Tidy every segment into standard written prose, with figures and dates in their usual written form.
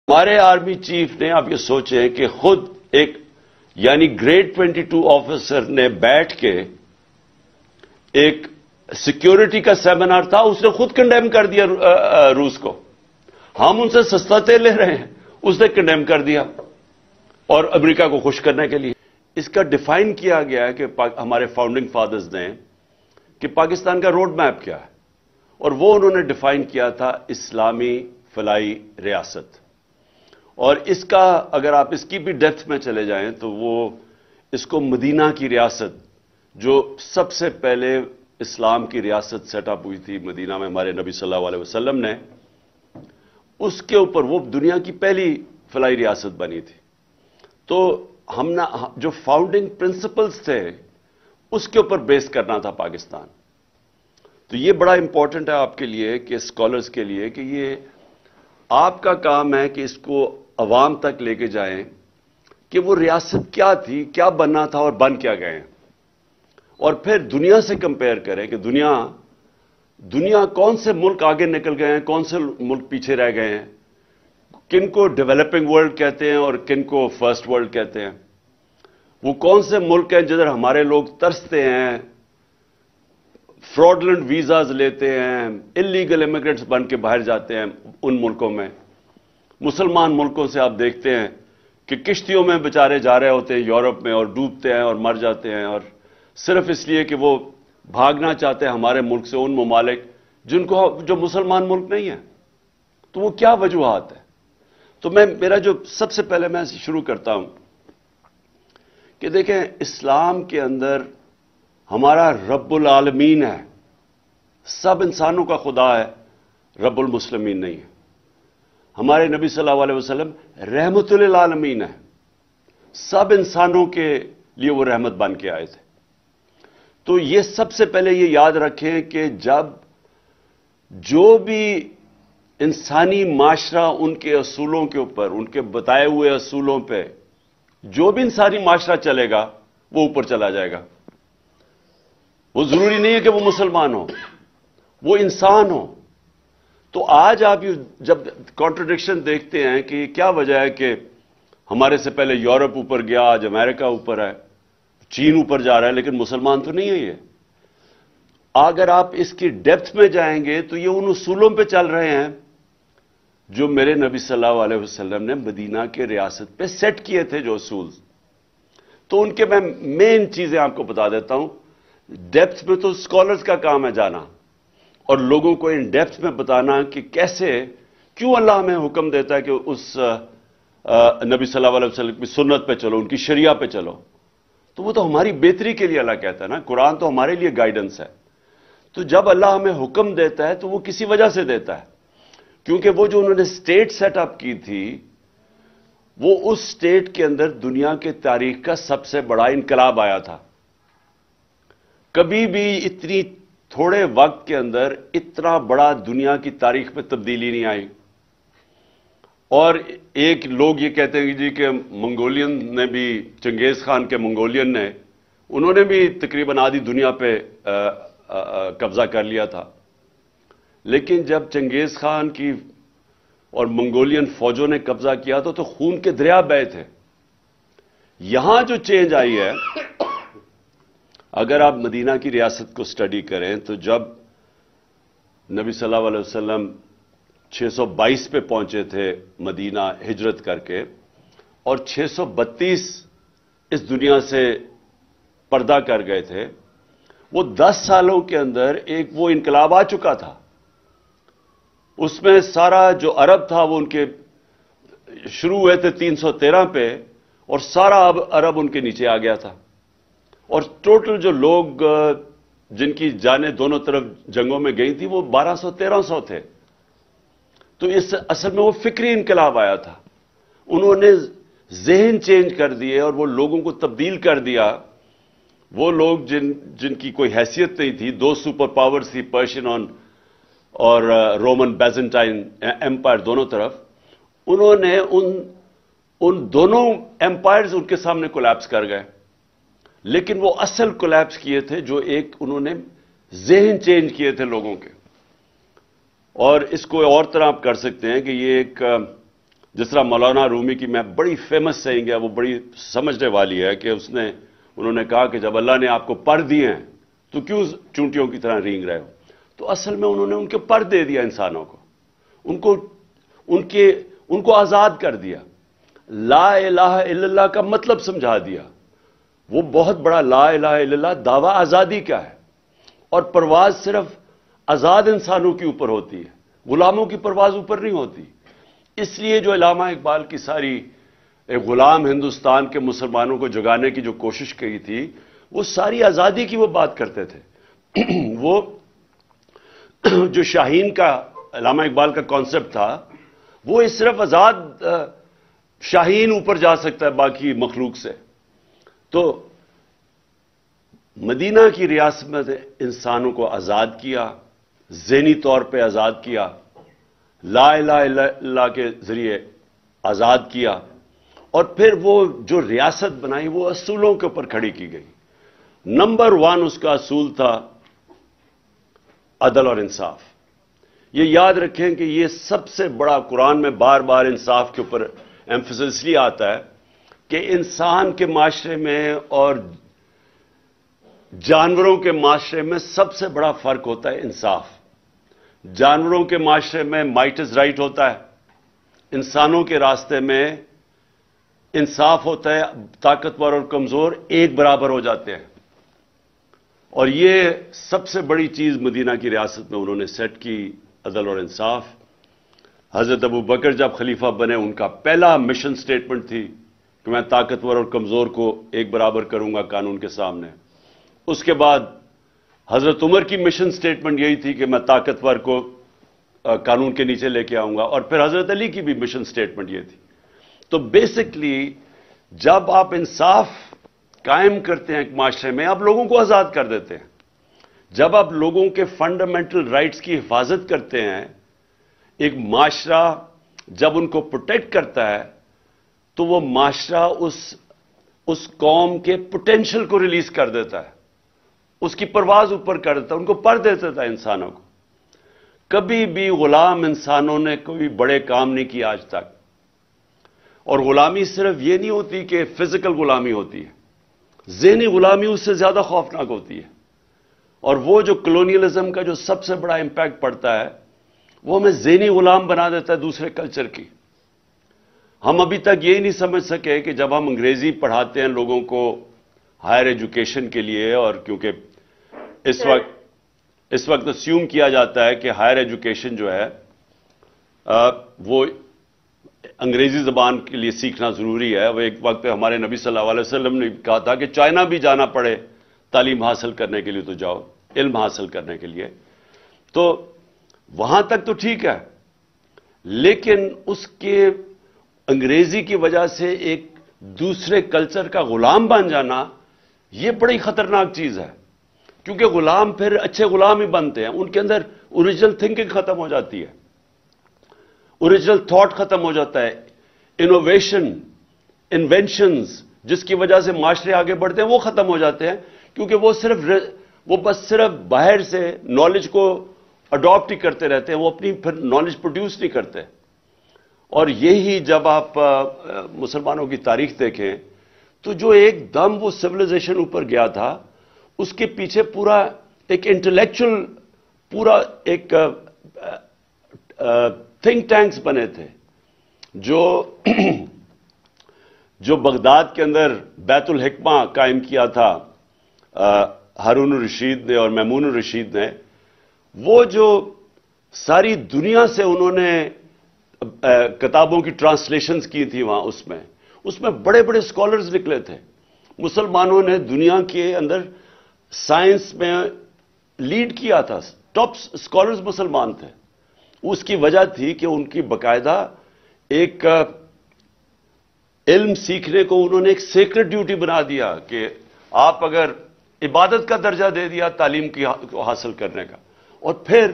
ہمارے army chief نے آپ یہ سوچیں کہ خود ایک یعنی گریڈ 22 آفیسر نے بیٹھ کے ایک سیکیورٹی کا سیمینار تھا، اس نے خود کنڈیم کر دیا روس کو. ہم ان سے سستا تیل لے رہے ہیں، اس نے کنڈیم کر دیا اور امریکہ کو خوش کرنے کے لیے. اس کا ڈیفائن کیا گیا ہے کہ ہمارے فاؤنڈنگ فادرز نے کہ پاکستان کا روڈ میپ کیا ہے، اور وہ انہوں نے ڈیفائن کیا تھا اسلامی فلاحی ریاست. اور اس کا اگر آپ اس کی بھی ڈیپتھ میں چلے جائیں تو وہ اس کو مدینہ کی ریاست، جو سب سے پہلے اسلام کی ریاست سیٹ اپ ہوئی تھی مدینہ میں ہمارے نبی صلی اللہ علیہ وسلم نے، اس کے اوپر وہ دنیا کی پہلی فلاحی ریاست بنی تھی. تو ہم نے جو فاؤنڈنگ پرنسپلز تھے اس کے اوپر بیس کرنا تھا پاکستان. تو یہ بڑا امپورٹنٹ ہے آپ کے لیے کہ اسکالرز کے لیے کہ یہ آپ کا کام ہے کہ اس کو عوام تک لے کے جائیں کہ وہ ریاست کیا تھی، کیا بننا تھا اور بن کیا گئے ہیں، اور پھر دنیا سے کمپیئر کریں کہ دنیا کون سے ملک آگے نکل گئے ہیں، کون سے ملک پیچھے رہ گئے ہیں، کن کو ڈیولپنگ ورلڈ کہتے ہیں اور کن کو فرسٹ ورلڈ کہتے ہیں، وہ کون سے ملک ہیں جدھر ہمارے لوگ ترستے ہیں، فراڈلنٹ ویزاز لیتے ہیں، انلیگل امیگرنٹس بن کے باہر جاتے ہیں ان ملکوں میں. مسلمان ملکوں سے آپ دیکھتے ہیں کہ کشتیوں میں بیچارے جا رہے ہوتے ہیں یورپ میں اور ڈوبتے ہیں اور مر جاتے ہیں، اور صرف اس لیے کہ وہ بھاگنا چاہتے ہیں ہمارے ملک سے ان ممالک جو مسلمان ملک نہیں ہیں. تو وہ کیا وجوہات ہیں؟ تو میرا جو سب سے پہلے میں شروع کرتا ہوں کہ دیکھیں اسلام کے اندر ہمارا رب العالمین ہے، سب انسانوں کا خدا ہے، رب المسلمین نہیں ہے. ہمارے نبی صلی اللہ علیہ وسلم رحمت للعالمین ہے، سب انسانوں کے لیے وہ رحمت بن کے آئے تھے. تو یہ سب سے پہلے یہ یاد رکھیں کہ جب جو بھی انسانی معاشرہ ان کے اصولوں کے اوپر، ان کے بتائے ہوئے اصولوں پہ جو بھی انسانی معاشرہ چلے گا وہ اوپر چلا جائے گا. وہ ضروری نہیں ہے کہ وہ مسلمان ہو، وہ انسان ہو. تو آج آپ جب کانٹرڈکشن دیکھتے ہیں کہ کیا وجہ ہے کہ ہمارے سے پہلے یورپ اوپر گیا، آج امریکہ اوپر ہے، چین اوپر جا رہا ہے، لیکن مسلمان تو نہیں ہے یہ. اگر آپ اس کی ڈیپتھ میں جائیں گے تو یہ ان اصولوں پہ چل رہے ہیں جو میرے نبی صلی اللہ علیہ وسلم نے مدینہ کے ریاست پہ سیٹ کیے تھے، جو اصول. تو ان کے میں مین چیزیں آپ کو بتا دیتا ہوں. ڈیپتھ میں تو اسکالرز کا کام ہے جانا اور لوگوں کو ان ڈیپتھ میں بتانا کہ کیسے، کیوں اللہ ہمیں حکم دیتا ہے کہ اس نبی صلی اللہ علیہ وسلم کی سنت پہ چلو، ان کی شریعہ پہ چلو. تو وہ تو ہماری بہتری کے لیے اللہ کہتا ہے نا، قرآن تو ہمارے لیے گائیڈنس ہے. تو جب اللہ ہمیں حکم دیتا ہے تو وہ کسی وجہ سے دیتا ہے، کیونکہ وہ جو انہوں نے اسٹیٹ سیٹ اپ کی تھی وہ اس اسٹیٹ کے اندر دنیا کے تاریخ کا سب سے بڑا انقلاب آیا تھا. کبھی بھی اتنی تھوڑے وقت کے اندر اتنا بڑا دنیا کی تاریخ میں تبدیلی نہیں آئی. اور ایک لوگ یہ کہتے ہیں جی کہ منگولین نے بھی، چنگیز خان کے منگولین نے، انہوں نے بھی تقریباً آدھی دنیا پہ قبضہ کر لیا تھا. لیکن جب چنگیز خان کی اور منگولین فوجوں نے قبضہ کیا تو خون کے دریا بہے تھے. یہاں جو چینج آئی ہے، اگر آپ مدینہ کی ریاست کو سٹڈی کریں تو جب نبی صلی اللہ علیہ وسلم 622 پہ پہنچے تھے مدینہ ہجرت کر کے، اور 632 اس دنیا سے پردہ کر گئے تھے، وہ 10 سالوں کے اندر ایک وہ انقلاب آ چکا تھا. اس میں سارا جو عرب تھا وہ ان کے شروع ہوئے تھے 313 پہ، اور سارا عرب ان کے نیچے آ گیا تھا. اور ٹوٹل جو لوگ جن کی جانیں دونوں طرف جنگوں میں گئی تھی وہ 1200-1300 تھے. تو اس اصل میں وہ فکری انقلاب آیا تھا. انہوں نے ذہن چینج کر دیے اور وہ لوگوں کو تبدیل کر دیا. وہ لوگ جن کی کوئی حیثیت نہیں تھی، دو سپر پاورز تھی، پرشین اور رومن بیزنٹائن ایمپائر دونوں طرف، انہوں نے ان دونوں ایمپائرز ان کے سامنے کولیپس کر گئے. لیکن وہ اصل کولیپس کیے تھے جو ایک انہوں نے ذہن چینج کیے تھے لوگوں کے. اور اس کو اور طرح آپ کر سکتے ہیں کہ یہ ایک جس طرح مولانا رومی کی میں بڑی فیمس سیئنگ ہے، وہ بڑی سمجھنے والی ہے کہ انہوں نے کہا کہ جب اللہ نے آپ کو پر دیے ہیں تو کیوں چونٹیوں کی طرح رینگ رہے ہو؟ تو اصل میں انہوں نے ان کے پر دے دیا انسانوں کو، ان کو آزاد کر دیا، لا الہ الا اللہ کا مطلب سمجھا دیا۔ وہ بہت بڑا لا الہ الا اللہ دعویٰ آزادی کا ہے، اور پرواز صرف آزاد انسانوں کے اوپر ہوتی ہے، غلاموں کی پرواز اوپر نہیں ہوتی۔ اس لیے جو علامہ اقبال کی ساری غلام ہندوستان کے مسلمانوں کو جگانے کی جو کوشش کی تھی، وہ ساری آزادی کی وہ بات کرتے تھے۔ وہ جو شاہین کا علامہ اقبال کا کانسیپٹ تھا، وہ صرف آزاد شاہین اوپر جا سکتا ہے باقی مخلوق سے۔ تو مدینہ کی ریاست میں انسانوں کو آزاد کیا، ذہنی طور پہ آزاد کیا، لا الہ الا اللہ کے ذریعے آزاد کیا، اور پھر وہ جو ریاست بنائی وہ اصولوں کے اوپر کھڑی کی گئی۔ نمبر 1 اس کا اصول تھا عدل اور انصاف۔ یہ یاد رکھیں کہ یہ سب سے بڑا، قرآن میں بار بار انصاف کے اوپر ایمفسس اس لیے آتا ہے کہ انسان کے معاشرے میں اور جانوروں کے معاشرے میں سب سے بڑا فرق ہوتا ہے انصاف۔ جانوروں کے معاشرے میں مائٹ از رائٹ ہوتا ہے، انسانوں کے راستے میں انصاف ہوتا ہے، طاقتور اور کمزور ایک برابر ہو جاتے ہیں۔ اور یہ سب سے بڑی چیز مدینہ کی ریاست میں انہوں نے سیٹ کی، عدل اور انصاف۔ حضرت ابو بکر جب خلیفہ بنے، ان کا پہلا مشن سٹیٹمنٹ تھی کہ میں طاقتور اور کمزور کو ایک برابر کروں گا قانون کے سامنے۔ اس کے بعد حضرت عمر کی مشن سٹیٹمنٹ یہی تھی کہ میں طاقتور کو قانون کے نیچے لے کے آؤں گا، اور پھر حضرت علی کی بھی مشن سٹیٹمنٹ یہ تھی۔ تو بیسکلی جب آپ انصاف قائم کرتے ہیں ایک معاشرے میں، آپ لوگوں کو آزاد کر دیتے ہیں۔ جب آپ لوگوں کے فنڈامنٹل رائٹس کی حفاظت کرتے ہیں، ایک معاشرہ جب ان کو پروٹیکٹ کرتا ہے تو وہ معاشرہ اس قوم کے پوٹینشل کو ریلیز کر دیتا ہے، اس کی پرواز اوپر کر دیتا ہے، ان کو پر دیتا تھا انسانوں کو۔ کبھی بھی غلام انسانوں نے کوئی بڑے کام نہیں کیا آج تک۔ اور غلامی صرف یہ نہیں ہوتی کہ فزیکل غلامی ہوتی ہے، ذہنی غلامی اس سے زیادہ خوفناک ہوتی ہے۔ اور وہ جو کلونیلزم کا جو سب سے بڑا امپیکٹ پڑتا ہے، وہ ہمیں ذہنی غلام بنا دیتا ہے دوسرے کلچر کی۔ ہم ابھی تک یہی نہیں سمجھ سکے کہ جب ہم انگریزی پڑھاتے ہیں لوگوں کو ہائر ایجوکیشن کے لیے، اور کیونکہ اس وقت اسیوم کیا جاتا ہے کہ ہائر ایجوکیشن جو ہے وہ انگریزی زبان کے لیے سیکھنا ضروری ہے۔ وہ ایک وقت پہ ہمارے نبی صلی اللہ علیہ وسلم نے کہا تھا کہ چائنا بھی جانا پڑے تعلیم حاصل کرنے کے لیے تو جاؤ، علم حاصل کرنے کے لیے۔ تو وہاں تک تو ٹھیک ہے، لیکن اس کے انگریزی کی وجہ سے ایک دوسرے کلچر کا غلام بن جانا، یہ بڑی خطرناک چیز ہے، کیونکہ غلام پھر اچھے غلام ہی بنتے ہیں، ان کے اندر اوریجنل تھنکنگ ختم ہو جاتی ہے، اوریجنل تھاٹ ختم ہو جاتا ہے، انوویشن، انوینشنز جس کی وجہ سے معاشرے آگے بڑھتے ہیں وہ ختم ہو جاتے ہیں، کیونکہ وہ بس صرف باہر سے نالج کو اڈاپٹ ہی کرتے رہتے ہیں، وہ اپنی پھر نالج پروڈیوس نہیں کرتے۔ اور یہی جب آپ مسلمانوں کی تاریخ دیکھیں تو جو ایک دم وہ سویلائزیشن اوپر گیا تھا، اس کے پیچھے پورا ایک انٹلیکچل، پورا ایک تھنک ٹینکس بنے تھے، جو بغداد کے اندر بیت الحکمہ قائم کیا تھا ہارون الرشید نے اور میمون الرشید نے، وہ جو ساری دنیا سے انہوں نے کتابوں کی ٹرانسلیشنز کی تھی وہاں، اس میں بڑے بڑے اسکالرز نکلے تھے۔ مسلمانوں نے دنیا کے اندر سائنس میں لیڈ کیا تھا، ٹاپ اسکالرز مسلمان تھے۔ اس کی وجہ تھی کہ ان کی باقاعدہ ایک علم سیکھنے کو انہوں نے ایک سیکرڈ ڈیوٹی بنا دیا کہ آپ اگر عبادت کا درجہ دے دیا تعلیم کی حاصل کرنے کا۔ اور پھر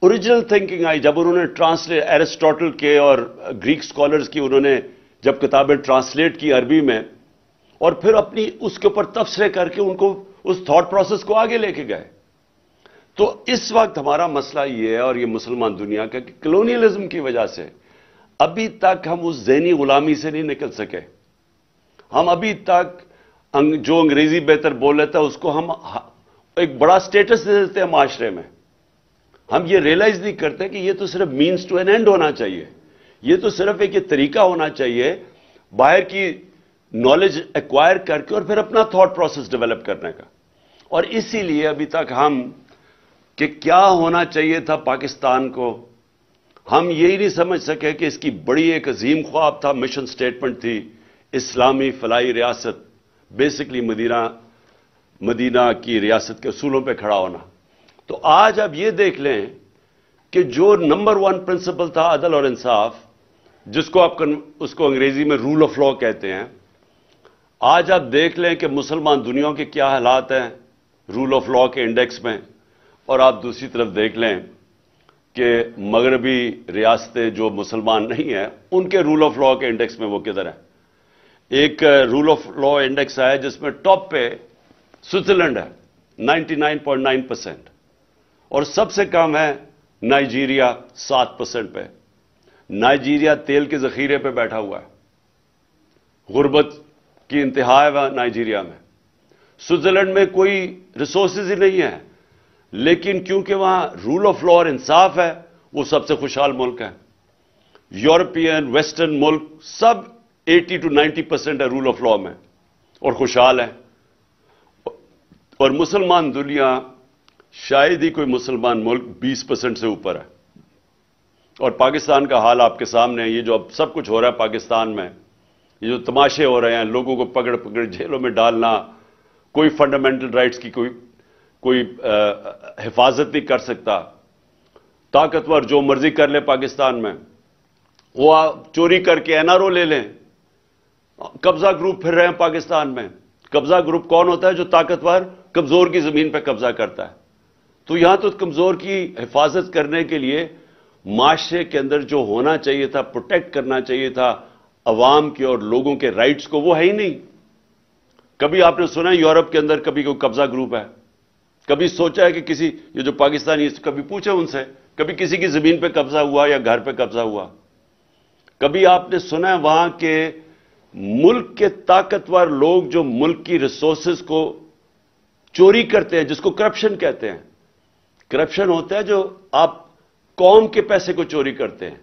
اوریجنل تھنکنگ آئی جب انہوں نے ٹرانسلیٹ ایرسٹوٹل کے اور گریک اسکالرز کی، انہوں نے جب کتابیں ٹرانسلیٹ کی عربی میں، اور پھر اپنی اس کے اوپر تبصرے کر کے ان کو اس تھاٹ پروسیس کو آگے لے کے گئے۔ تو اس وقت ہمارا مسئلہ یہ ہے، اور یہ مسلمان دنیا کا، کہ کلونیلزم کی وجہ سے ابھی تک ہم اس ذہنی غلامی سے نہیں نکل سکے. ہم ابھی تک جو انگریزی بہتر بول لیتا ہے اس کو ہم ایک بڑا سٹیٹس دے دیتے ہیں معاشرے میں. ہم یہ ریئلائز نہیں کرتے کہ یہ تو صرف مینس ٹو این اینڈ ہونا چاہیے. یہ تو صرف ایک یہ طریقہ ہونا چاہیے باہر کی نالج ایکوائر کر کے اور پھر اپنا تھاٹ پروسیس ڈیولپ کرنے کا. اور اسی لیے ابھی تک ہم کہ کیا ہونا چاہیے تھا پاکستان کو, ہم یہی نہیں سمجھ سکے کہ اس کی بڑی ایک عظیم خواب تھا, مشن سٹیٹمنٹ تھی اسلامی فلاحی ریاست, بیسکلی مدینہ کی ریاست کے اصولوں پہ کھڑا ہونا. تو آج آپ یہ دیکھ لیں کہ جو نمبر 1 پرنسپل تھا عدل اور انصاف, جس کو آپ اس کو انگریزی میں رول آف لا کہتے ہیں, آج آپ دیکھ لیں کہ مسلمان دنیا کے کیا حالات ہیں رول آف لا کے انڈیکس میں, اور آپ دوسری طرف دیکھ لیں کہ مغربی ریاستیں جو مسلمان نہیں ہیں ان کے رول آف لا کے انڈیکس میں وہ کدھر ہیں. ایک رول آف لا انڈیکس ہے جس میں ٹاپ پہ سوئٹزرلینڈ ہے 99.9%, اور سب سے کم ہے نائجیریا 7% پہ. نائجیریا تیل کے ذخیرے پہ بیٹھا ہوا ہے, غربت کی انتہا ہے نائجیریا میں. سوئٹزرلینڈ میں کوئی ریسورسز ہی نہیں ہے, لیکن کیونکہ وہاں رول آف لا اور انصاف ہے وہ سب سے خوشحال ملک ہے. یورپین ویسٹرن ملک سب 80 to 90% ہے رول آف لا میں اور خوشحال ہے. اور مسلمان دنیا شاید ہی کوئی مسلمان ملک 20% سے اوپر ہے. اور پاکستان کا حال آپ کے سامنے ہے. یہ جو اب سب کچھ ہو رہا ہے پاکستان میں, یہ جو تماشے ہو رہے ہیں, لوگوں کو پکڑ پکڑ جیلوں میں ڈالنا, کوئی فنڈامنٹل رائٹس کی کوئی حفاظت نہیں کر سکتا, طاقتور جو مرضی کر لے پاکستان میں, وہ چوری کر کے NRO لے لیں. قبضہ گروپ پھر رہے ہیں پاکستان میں. قبضہ گروپ کون ہوتا ہے؟ جو طاقتور کمزور کی زمین پہ قبضہ کرتا ہے. تو یہاں تو کمزور کی حفاظت کرنے کے لیے معاشرے کے اندر جو ہونا چاہیے تھا, پروٹیکٹ کرنا چاہیے تھا عوام کے اور لوگوں کے رائٹس کو, وہ ہے ہی نہیں. کبھی آپ نے سنا ہے یورپ کے اندر کبھی کوئی قبضہ گروپ ہے؟ کبھی سوچا ہے کہ کسی یہ جو پاکستانی کبھی پوچھے ان سے کبھی کسی کی زمین پہ قبضہ ہوا یا گھر پہ قبضہ ہوا؟ کبھی آپ نے سنا ہے وہاں کے ملک کے طاقتور لوگ جو ملک کی ریسورسز کو چوری کرتے ہیں, جس کو کرپشن کہتے ہیں. کرپشن ہوتا ہے جو آپ قوم کے پیسے کو چوری کرتے ہیں,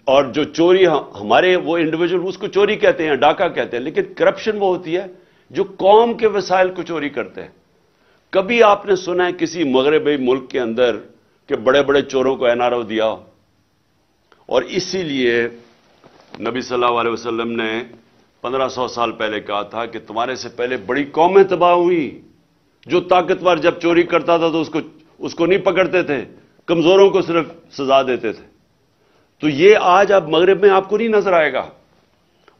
اور جو چوری ہمارے وہ انڈیویجول اس کو چوری کہتے ہیں, ڈاکہ کہتے ہیں, لیکن کرپشن وہ ہوتی ہے جو قوم کے وسائل کو چوری کرتے ہیں. کبھی آپ نے سنا ہے کسی مغربی ملک کے اندر کہ بڑے بڑے چوروں کو NRO دیا ہو؟ اور اسی لیے نبی صلی اللہ علیہ وسلم نے 1500 سال پہلے کہا تھا کہ تمہارے سے پہلے بڑی قومیں تباہ ہوئی. جو طاقتور جب چوری کرتا تھا تو اس کو نہیں پکڑتے تھے, کمزوروں کو صرف سزا دیتے تھے. تو یہ آج اب مغرب میں آپ کو نہیں نظر آئے گا.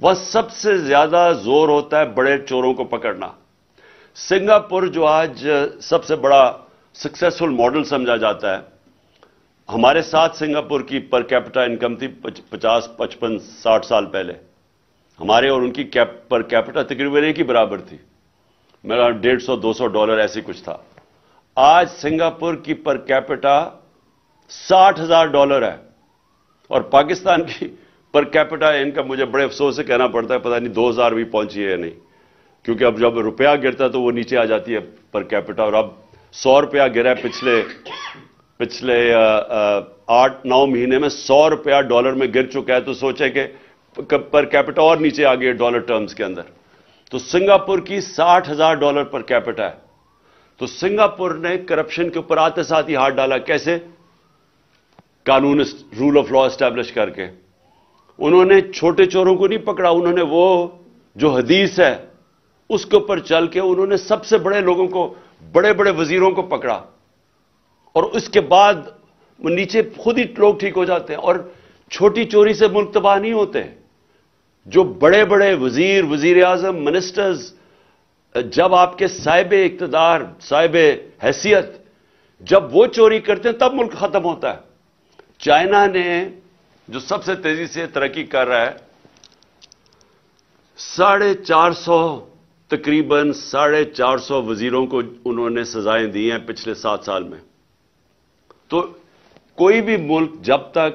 وہ سب سے زیادہ زور ہوتا ہے بڑے چوروں کو پکڑنا. سنگاپور جو آج سب سے بڑا سکسیسفل ماڈل سمجھا جاتا ہے, ہمارے ساتھ سنگاپور کی پر کیپٹا انکم تھی 50 55 60 سال پہلے. ہمارے اور ان کی پر کیپٹا تقریباً ایک ہی برابر تھی, میرا $150-200 ایسے کچھ تھا. آج سنگاپور کی پر کیپٹا $60,000 ہے, اور پاکستان کی پر کیپٹا انکم مجھے بڑے افسوس سے کہنا پڑتا ہے پتہ نہیں 2000 بھی پہنچی ہے یا نہیں, کیونکہ اب جب روپیہ گرتا ہے تو وہ نیچے آ جاتی ہے پر کیپٹا. اور اب $100 گرا ہے پچھلے 8-9 مہینے میں $100 ڈالر میں گر چکا ہے. تو سوچے کہ پر کیپٹا اور نیچے آ گئی ڈالر ٹرمز کے اندر. تو سنگاپور کی $60,000 پر کیپٹا ہے. تو سنگاپور نے کرپشن کے اوپر آتے ساتھ ہی ہاتھ ڈالا. کیسے؟ قانون رول آف لا اسٹیبلش کر کے. انہوں نے چھوٹے چوروں کو نہیں پکڑا, انہوں نے وہ جو حدیث ہے اس کے اوپر چل کے انہوں نے سب سے بڑے لوگوں کو, بڑے بڑے وزیروں کو پکڑا, اور اس کے بعد وہ نیچے خود ہی لوگ ٹھیک ہو جاتے ہیں. اور چھوٹی چوری سے ملک تباہ نہیں ہوتے. جو بڑے بڑے وزیر اعظم, منسٹرز, جب آپ کے صاحب اقتدار, صاحب حیثیت جب وہ چوری کرتے ہیں تب ملک ختم ہوتا ہے. چائنا نے جو سب سے تیزی سے ترقی کر رہا ہے, 450 تقریباً 450 وزیروں کو انہوں نے سزائیں دی ہیں پچھلے 7 سال میں. تو کوئی بھی ملک جب تک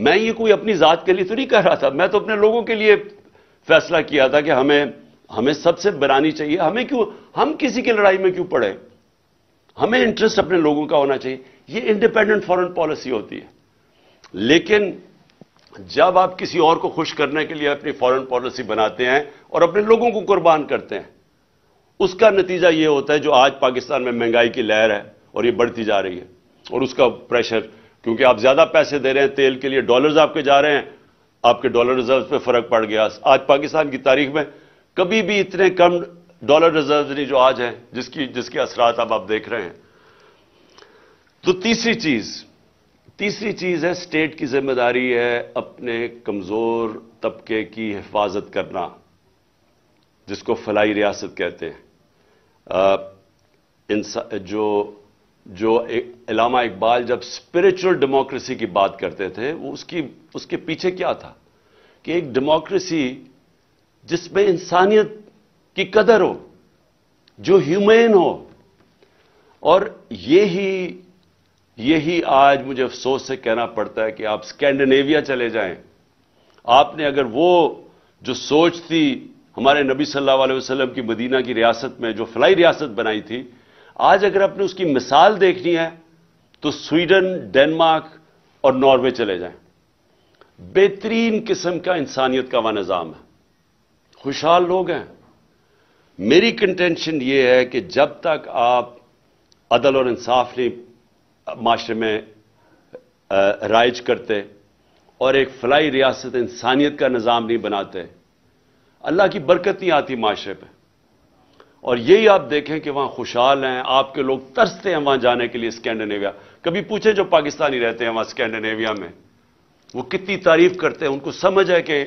میں یہ کوئی اپنی ذات کے لیے تو نہیں کہہ رہا تھا، میں تو اپنے لوگوں کے لیے فیصلہ کیا تھا کہ ہمیں سب سے بنانی چاہیے. ہم کسی کی لڑائی میں کیوں پڑے؟ ہمیں انٹرسٹ اپنے لوگوں کا ہونا چاہیے. یہ انڈیپینڈنٹ فارن پالیسی ہوتی ہے. لیکن جب آپ کسی اور کو خوش کرنے کے لیے اپنی فارن پالیسی بناتے ہیں اور اپنے لوگوں کو قربان کرتے ہیں، اس کا نتیجہ یہ ہوتا ہے جو آج پاکستان میں مہنگائی کی لہر ہے اور یہ بڑھتی جا رہی ہے، اور اس کا پریشر، کیونکہ آپ زیادہ پیسے دے رہے ہیں تیل کے لیے، ڈالرز آپ کے جا رہے ہیں، آپ کے ڈالر ریزروز پہ فرق پڑ گیا. آج پاکستان کی تاریخ میں کبھی بھی اتنے کم ڈالر ریزروز نہیں جو آج ہیں، جس کے اثرات اب آپ دیکھ رہے ہیں. تو تیسری چیز ہے اسٹیٹ کی ذمہ داری ہے اپنے کمزور طبقے کی حفاظت کرنا، جس کو فلاحی ریاست کہتے ہیں. جو علامہ اقبال جب اسپرچل ڈیموکریسی کی بات کرتے تھے، وہ اس کے پیچھے کیا تھا کہ ایک ڈیموکریسی جس میں انسانیت کی قدر ہو، جو ہیومین ہو. اور یہی آج مجھے افسوس سے کہنا پڑتا ہے کہ آپ اسکینڈینیویا چلے جائیں، آپ نے اگر وہ جو سوچ تھی ہمارے نبی صلی اللہ علیہ وسلم کی مدینہ کی ریاست میں جو فلاحی ریاست بنائی تھی، آج اگر آپ نے اس کی مثال دیکھنی ہے تو سویڈن، ڈنمارک اور ناروے چلے جائیں. بہترین قسم کا انسانیت کا وہ نظام ہے، خوشحال لوگ ہیں. میری کنٹینشن یہ ہے کہ جب تک آپ عدل اور انصاف نہیں معاشرے میں رائج کرتے اور ایک فلاحی ریاست انسانیت کا نظام نہیں بناتے، اللہ کی برکت نہیں آتی معاشرے پہ. اور یہی آپ دیکھیں کہ وہاں خوشحال ہیں، آپ کے لوگ ترستے ہیں وہاں جانے کے لیے اسکینڈینیویا. کبھی پوچھیں جو پاکستانی رہتے ہیں وہاں اسکینڈینیویا میں، وہ کتنی تعریف کرتے ہیں، ان کو سمجھ ہے کہ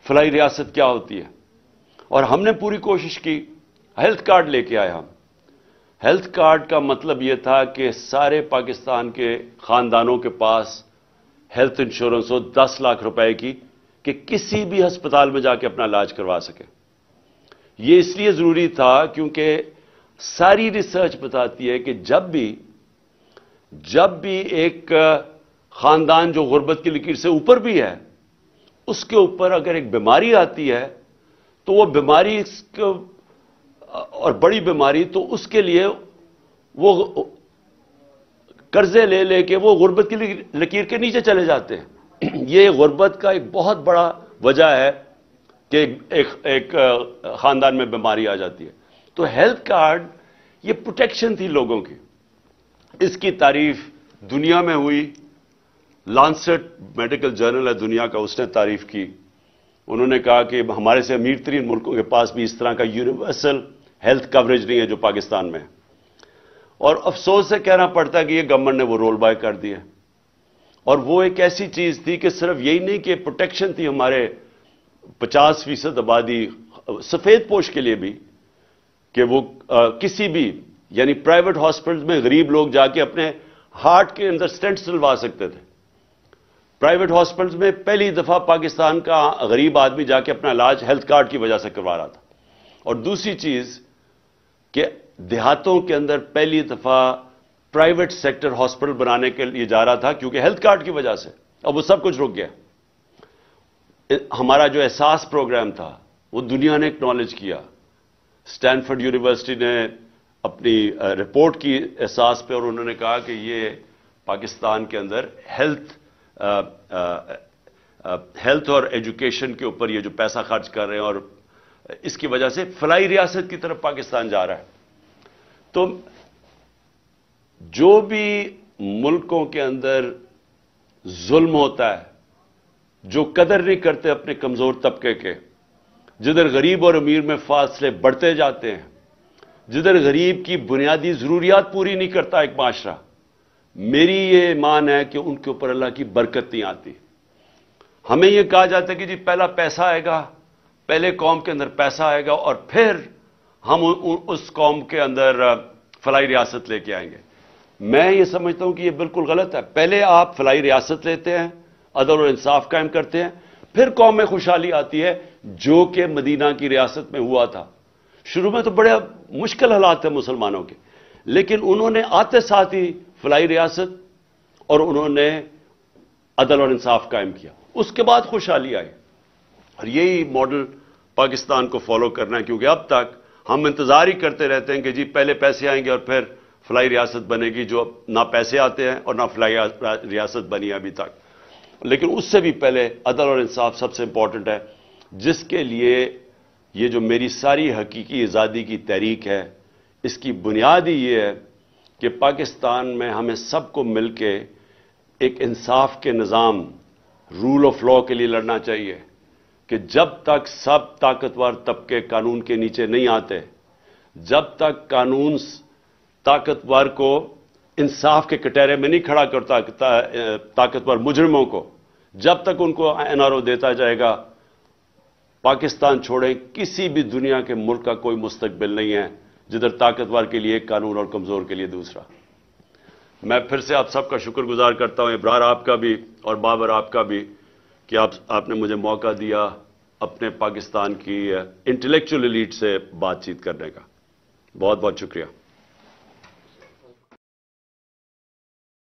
فلاحی ریاست کیا ہوتی ہے. اور ہم نے پوری کوشش کی، ہیلتھ کارڈ لے کے آئے ہم. ہیلتھ کارڈ کا مطلب یہ تھا کہ سارے پاکستان کے خاندانوں کے پاس ہیلتھ انشورنس ہو 10 لاکھ روپے کی، کہ کسی بھی ہسپتال میں جا کے اپنا علاج کروا سکے. یہ اس لیے ضروری تھا کیونکہ ساری ریسرچ بتاتی ہے کہ جب بھی ایک خاندان جو غربت کی لکیر سے اوپر بھی ہے، اس کے اوپر اگر ایک بیماری آتی ہے تو وہ بیماری اور بڑی بیماری، تو اس کے لیے وہ قرضے لے کے وہ غربت کی لکیر کے نیچے چلے جاتے ہیں. یہ غربت کا ایک بہت بڑا وجہ ہے کہ ایک خاندان میں بیماری آ جاتی ہے. تو ہیلتھ کارڈ یہ پروٹیکشن تھی لوگوں کی. اس کی تعریف دنیا میں ہوئی، لانسٹ میڈیکل جرنل ہے دنیا کا، اس نے تعریف کی. انہوں نے کہا کہ ہمارے سے امیر ترین ملکوں کے پاس بھی اس طرح کا یونیورسل ہیلتھ کوریج نہیں ہے جو پاکستان میں ہے. اور افسوس سے کہنا پڑتا ہے کہ یہ گورنمنٹ نے وہ رول بیک کر دیا. اور وہ ایک ایسی چیز تھی کہ صرف یہی نہیں کہ پروٹیکشن تھی ہمارے 50% آبادی سفید پوش کے لیے بھی، کہ وہ کسی بھی یعنی پرائیویٹ ہاسپٹلز میں غریب لوگ جا کے اپنے ہارٹ کے اندر سٹینٹ ڈلوا سکتے تھے. پرائیویٹ ہاسپٹلز میں پہلی دفعہ پاکستان کا غریب آدمی جا کے اپنا علاج ہیلتھ کارڈ کی وجہ سے کروا رہا تھا. اور دوسری چیز کہ دیہاتوں کے اندر پہلی دفعہ پرائیویٹ سیکٹر ہاسپٹل بنانے کے لیے جا رہا تھا کیونکہ ہیلتھ کارڈ کی وجہ سے. اب وہ سب کچھ رک گیا. ہمارا جو احساس پروگرام تھا وہ دنیا نے اکنالج کیا. اسٹینفورڈ یونیورسٹی نے اپنی رپورٹ کی احساس پہ، اور انہوں نے کہا کہ یہ پاکستان کے اندر ہیلتھ اور ایجوکیشن کے اوپر یہ جو پیسہ خرچ کر رہے ہیں، اور اس کی وجہ سے فلاحی ریاست کی طرف پاکستان جا رہا ہے. تو جو بھی ملکوں کے اندر ظلم ہوتا ہے، جو قدر نہیں کرتے اپنے کمزور طبقے کے، جدھر غریب اور امیر میں فاصلے بڑھتے جاتے ہیں، جدھر غریب کی بنیادی ضروریات پوری نہیں کرتا ایک معاشرہ، میری یہ ایمان ہے کہ ان کے اوپر اللہ کی برکت نہیں آتی. ہمیں یہ کہا جاتا ہے کہ جی پہلا پیسہ آئے گا، پہلے قوم کے اندر پیسہ آئے گا اور پھر ہم اس قوم کے اندر فلاحی ریاست لے کے آئیں گے. میں یہ سمجھتا ہوں کہ یہ بالکل غلط ہے. پہلے آپ فلاحی ریاست لیتے ہیں، عدل اور انصاف قائم کرتے ہیں، پھر قوم میں خوشحالی آتی ہے، جو کہ مدینہ کی ریاست میں ہوا تھا. شروع میں تو بڑے مشکل حالات تھے مسلمانوں کے، لیکن انہوں نے آتے ساتھ ہی فلاحی ریاست، اور انہوں نے عدل اور انصاف قائم کیا، اس کے بعد خوشحالی آئی. اور یہی ماڈل پاکستان کو فالو کرنا ہے، کیونکہ اب تک ہم انتظار ہی کرتے رہتے ہیں کہ جی پہلے پیسے آئیں گے اور پھر فلائی ریاست بنے گی، جو نہ پیسے آتے ہیں اور نہ فلائی ریاست بنی ابھی تک. لیکن اس سے بھی پہلے عدل اور انصاف سب سے امپورٹنٹ ہے، جس کے لیے یہ جو میری ساری حقیقی آزادی کی تحریک ہے، اس کی بنیاد ہی یہ ہے کہ پاکستان میں ہمیں سب کو مل کے ایک انصاف کے نظام، رول آف لا کے لیے لڑنا چاہیے کہ جب تک سب طاقتور طبقے قانون کے نیچے نہیں آتے، جب تک قانون طاقتور کو انصاف کے کٹہرے میں نہیں کھڑا کرتا، طاقتور مجرموں کو جب تک ان کو این آر او دیتا جائے گا، پاکستان چھوڑے کسی بھی دنیا کے ملک کا کوئی مستقبل نہیں ہے جدھر طاقتور کے لیے ایک قانون اور کمزور کے لیے دوسرا. میں پھر سے آپ سب کا شکر گزار کرتا ہوں، ابرار آپ کا بھی اور بابر آپ کا بھی، کہ آپ نے مجھے موقع دیا اپنے پاکستان کی انٹلیکچوئل ایلیٹ سے بات چیت کرنے کا. بہت بہت شکریہ.